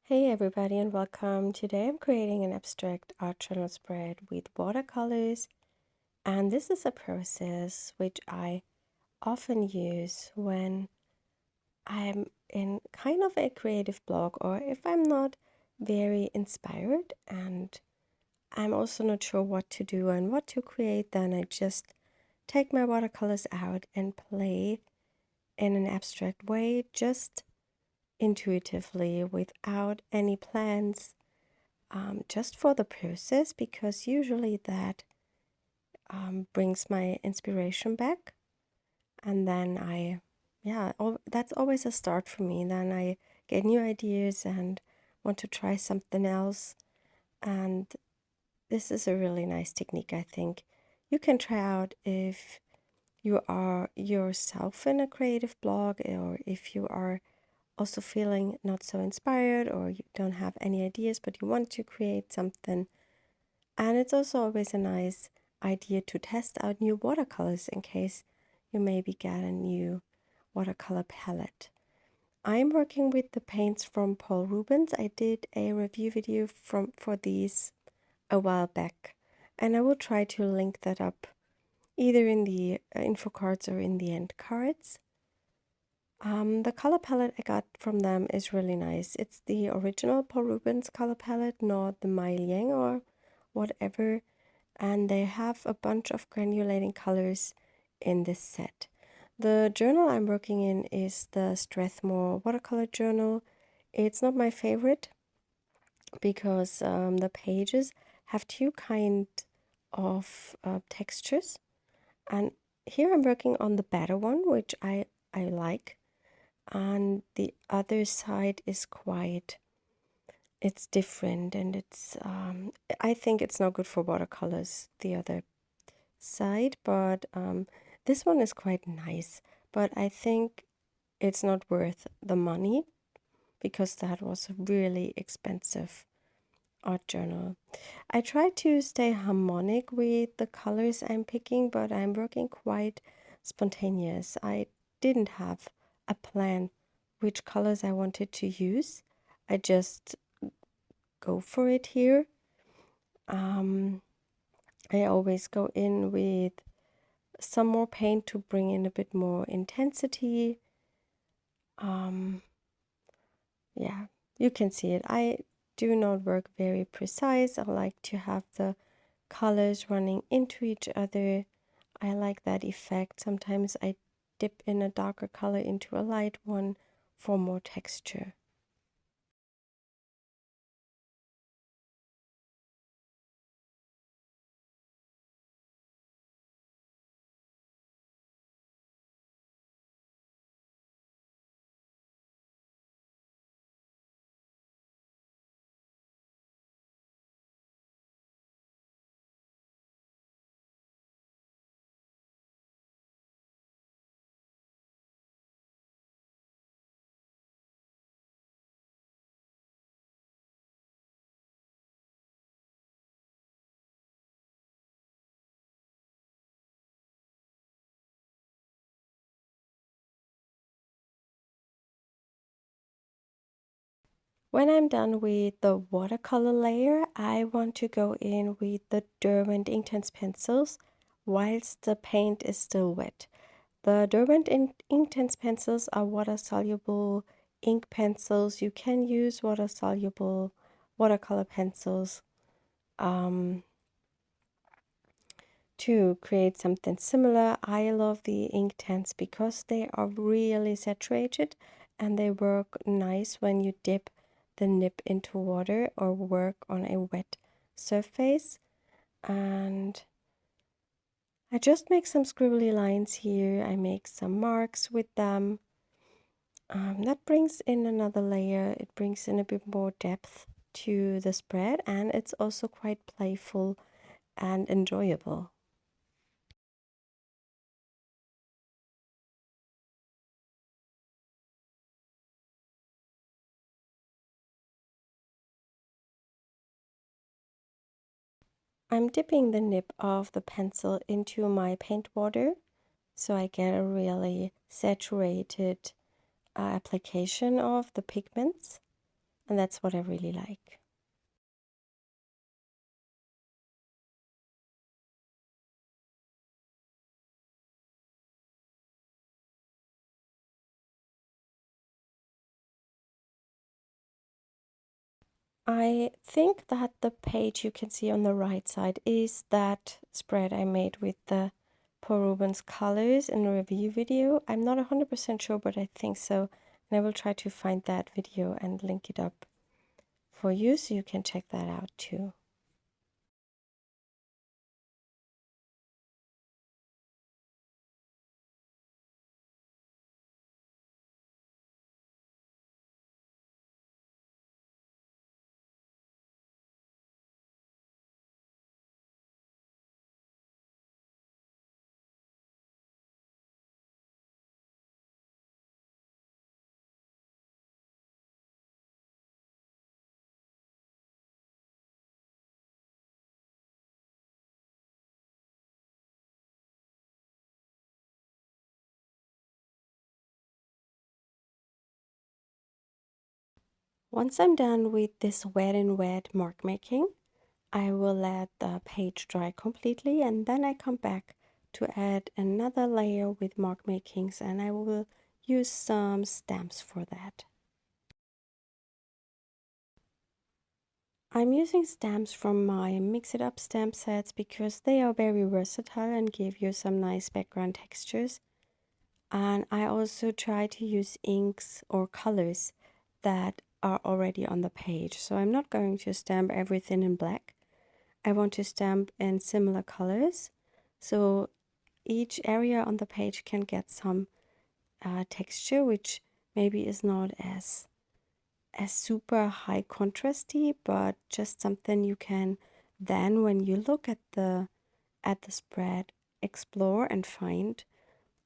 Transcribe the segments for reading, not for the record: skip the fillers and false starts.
Hey everybody and welcome. Today I'm creating an abstract art journal spread with watercolors, and this is a process which I often use when I'm in kind of a creative block or if I'm not very inspired and I'm also not sure what to do and what to create. Then I just take my watercolors out and play in an abstract way, just intuitively without any plans, just for the process, because usually that brings my inspiration back. And then that's always a start for me. Then I get new ideas and want to try something else. And this is a really nice technique, I think. You can try out if you are yourself in a creative block, or if you are also feeling not so inspired, or you don't have any ideas but you want to create something. And it's also always a nice idea to test out new watercolors in case you maybe get a new watercolor palette. I'm working with the paints from Paul Rubens. I did a review video for these a while back, and I will try to link that up either in the info cards or in the end cards. The color palette I got from them is really nice. It's the original Paul Rubens color palette, not the meinen or whatever. And they have a bunch of granulating colors in this set. The journal I'm working in is the Strathmore Watercolor Journal. It's not my favorite because the pages have two kind of textures. And here I'm working on the better one, which I like. And the other side is it's different, and it's I think it's not good for watercolors, the other side, but this one is quite nice. But I think it's not worth the money because that was a really expensive art journal. I try to stay harmonic with the colors I'm picking, but I'm working quite spontaneous. I didn't have a plan which colors I wanted to use. I just go for it here. I always go in with some more paint to bring in a bit more intensity. Yeah, you can see it. I do not work very precise. I like to have the colors running into each other. I like that effect. Sometimes I dip in a darker color into a light one for more texture. When I'm done with the watercolor layer, I want to go in with the Derwent Inktense pencils whilst the paint is still wet. The Derwent Inktense pencils are water-soluble ink pencils. You can use water-soluble watercolor pencils to create something similar. I love the Inktense because they are really saturated and they work nice when you dip the nib into water or work on a wet surface. And I just make some scribbly lines here. I make some marks with them. That brings in another layer. It brings in a bit more depth to the spread, and it's also quite playful and enjoyable. I'm dipping the nib of the pencil into my paint water so I get a really saturated application of the pigments. and that's what I really like. I think that the page you can see on the right side is that spread I made with the Paul Rubens colors in a review video. I'm not 100% sure, but I think so. And I will try to find that video and link it up for you so you can check that out too. Once I'm done with this wet and wet mark making, I will let the page dry completely, and then I come back to add another layer with mark makings, and I will use some stamps for that. I'm using stamps from my Mix It Up stamp sets because they are very versatile and give you some nice background textures. And I also try to use inks or colors that are already on the page. So I'm not going to stamp everything in black. I want to stamp in similar colors. So each area on the page can get some texture, which maybe is not as super high contrasty, but just something you can then, when you look at the spread, explore and find,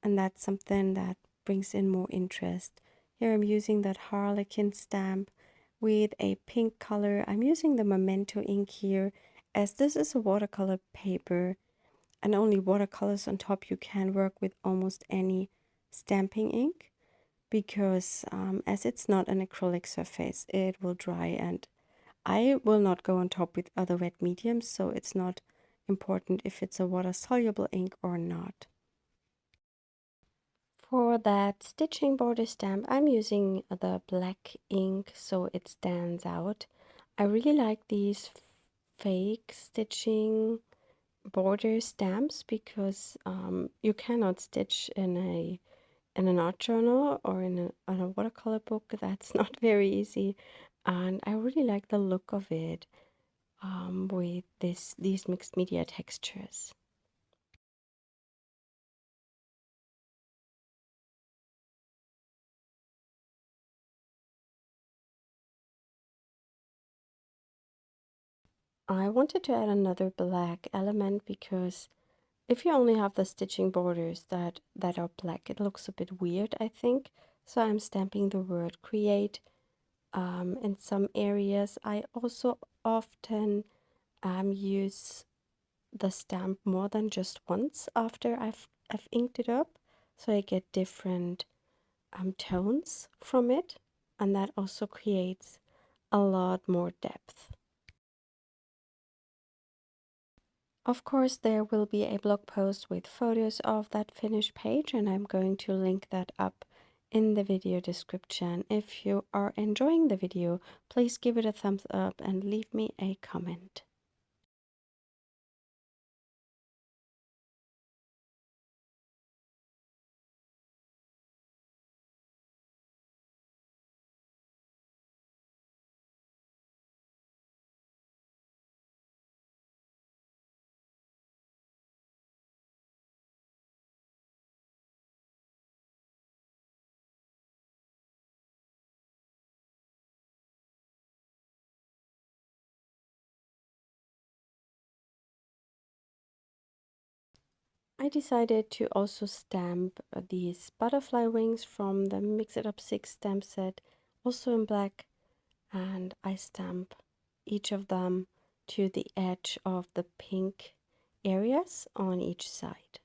and that's something that brings in more interest. Here I'm using that Harlequin stamp with a pink color. I'm using the Memento ink here, as this is a watercolor paper and only watercolors on top. You can work with almost any stamping ink, because as it's not an acrylic surface, it will dry, and I will not go on top with other wet mediums, so it's not important if it's a water-soluble ink or not. For that stitching border stamp, I'm using the black ink so it stands out. I really like these fake stitching border stamps because you cannot stitch in an art journal or in a watercolor book. That's not very easy, and I really like the look of it with these mixed media textures. I wanted to add another black element because if you only have the stitching borders that are black, it looks a bit weird, I think. So I'm stamping the word create in some areas. I also often use the stamp more than just once after I've inked it up, so I get different tones from it, and that also creates a lot more depth. Of course, there will be a blog post with photos of that finished page, and I'm going to link that up in the video description. If you are enjoying the video, please give it a thumbs up and leave me a comment. I decided to also stamp these butterfly wings from the Mix It Up 6 stamp set, also in black, and I stamp each of them to the edge of the pink areas on each side.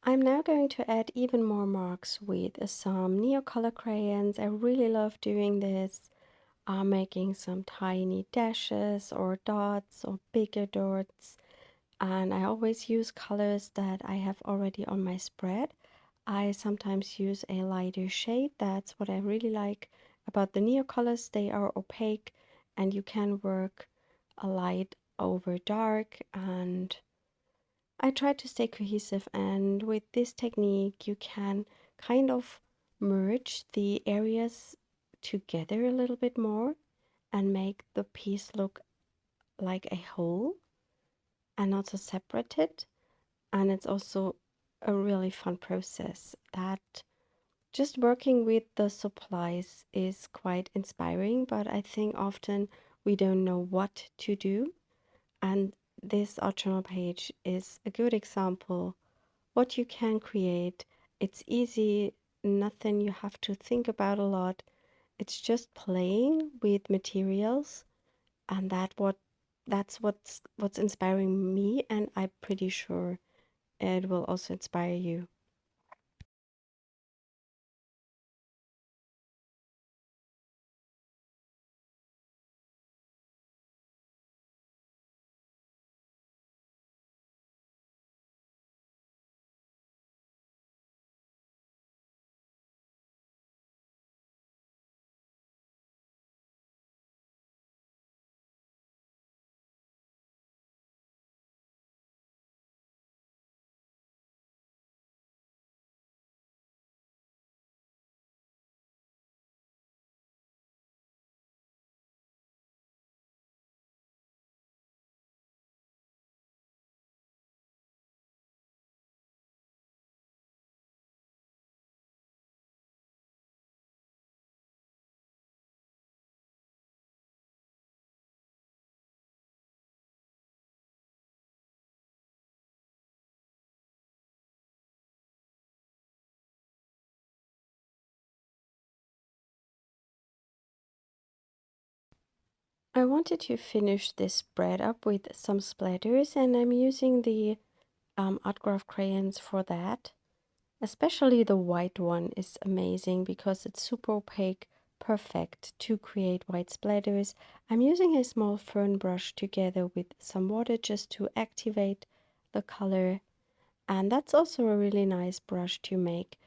I'm now going to add even more marks with some Neocolor crayons. I really love doing this, making some tiny dashes or dots or bigger dots. And I always use colors that I have already on my spread. I sometimes use a lighter shade. That's what I really like about the Neocolors. They are opaque and you can work a light over dark, and I try to stay cohesive, and with this technique you can kind of merge the areas together a little bit more and make the piece look like a whole and not so separated. And it's also a really fun process that just working with the supplies is quite inspiring, but I think often we don't know what to do, and this art journal page is a good example what you can create. It's easy, nothing you have to think about a lot. It's just playing with materials, and that's what's inspiring me, and I'm pretty sure it will also inspire you. I wanted to finish this spread up with some splatters, and I'm using the Art Graf crayons for that. Especially the white one is amazing because it's super opaque, perfect to create white splatters. I'm using a small fern brush together with some water just to activate the color, and that's also a really nice brush to make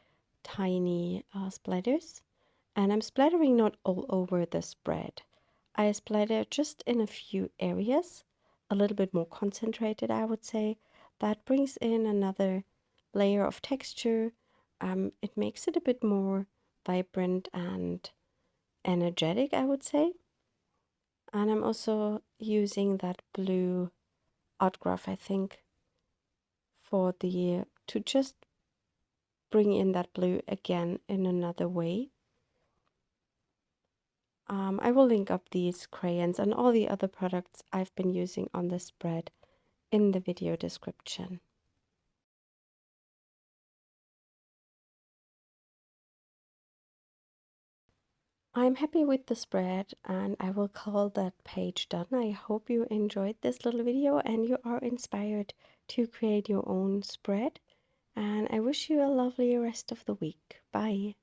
tiny splatters. And I'm splattering not all over the spread. I splatter just in a few areas, a little bit more concentrated, I would say. That brings in another layer of texture. It makes it a bit more vibrant and energetic, I would say. And I'm also using that blue art graph, I think, for the to just bring in that blue again in another way. I will link up these crayons and all the other products I've been using on the spread in the video description. I'm happy with the spread, and I will call that page done. I hope you enjoyed this little video and you are inspired to create your own spread. And I wish you a lovely rest of the week. Bye.